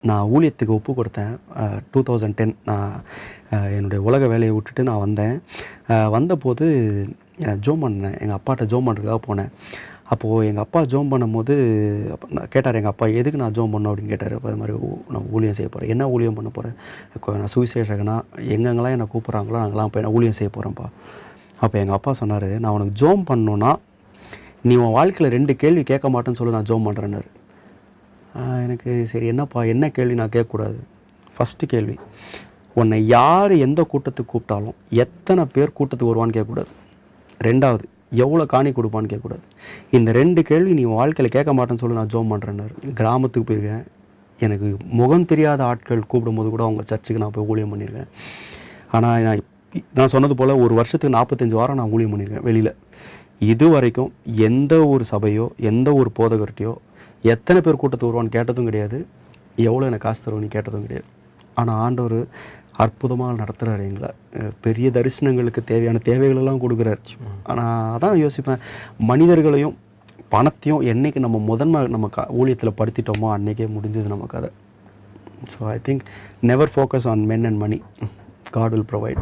நான் ஊழியத்துக்கு ஒப்பு கொடுத்தேன். 2010 நான் என்னுடைய உலக வேலையை விட்டுட்டு நான் வந்தேன். வந்தபோது ஜெபம் பண்ணேன். எங்கள் அப்பாட்ட ஜெபம் பண்ணுறதுக்காக போனேன். அப்போது எங்கள் அப்பா ஜெபம் பண்ணும்போது கேட்டார் எங்கள் அப்பா, "எதுக்கு நான் ஜெபம் பண்ணணும்?" அப்படின்னு கேட்டார். அப்போ அது மாதிரி நான் ஊழியம் செய்ய போகிறேன். என்ன ஊழியம் பண்ண போகிறேன்? நான் சுவிசேஷகனா, எங்கெங்கெல்லாம் என்னை கூப்பிட்றாங்களோ அங்கெல்லாம் போய் நான் ஊழியம் செய்ய போகிறேன்ப்பா. அப்போ எங்கள் அப்பா சொன்னார், "நான் உனக்கு ஜெபம் பண்ணணுன்னா நீ உன் வாழ்க்கையில் 2 கேள்வி கேட்க மாட்டேன்னு சொல்லி நான் ஜெபம் பண்ணுறேன்னாரு." எனக்கு சரி என்னப்பா, என்ன கேள்வி நான் கேட்கக்கூடாது? ஃபஸ்ட்டு கேள்வி, உன்னை யார் எந்த கூட்டத்துக்கு கூப்பிட்டாலும் எத்தனை பேர் கூட்டத்துக்கு வருவான்னு கேட்கக்கூடாது. 2வது, எவ்வளோ காணி கொடுப்பான்னு கேட்கக்கூடாது. இந்த 2 கேள்வி நீ வாழ்க்கையில் கேட்க மாட்டேன்னு சொல்லி நான் ஜெபம் பண்ணுறேன்னாரு. கிராமத்துக்கு போயிருக்கேன். எனக்கு முகம் தெரியாத ஆட்கள் கூப்பிடும்போது கூட அவங்க சர்ச்சுக்கு நான் போய் ஊழியம் பண்ணியிருக்கேன். ஆனால் நான் சொன்னது போல் ஒரு வருஷத்துக்கு 45 வாரம் நான் ஊழியம் பண்ணியிருக்கேன் வெளியில். இது வரைக்கும் எந்த ஒரு சபையோ எந்த ஒரு போதகர்கிட்டையோ எத்தனை பேர் கூட்டத்துக்கு வருவான்னு கேட்டதும் கிடையாது. எவ்வளோ எனக்கு காசு தருவான்னு கேட்டதும் கிடையாது. ஆனால் ஆண்டவர் அற்புதமாக நடத்துகிறார் எங்களை. பெரிய தரிசனங்களுக்கு தேவையான தேவைகளெல்லாம் கொடுக்குறாரு. ஆனால் அதான் யோசிப்பேன், மனிதர்களையும் பணத்தையும் என்றைக்கு நம்ம முதன்மை நம்ம ஊழியத்தில் படுத்திட்டோமோ அன்றைக்கே முடிஞ்சது நம்ம கதை. So I think never focus on men and money. God will provide.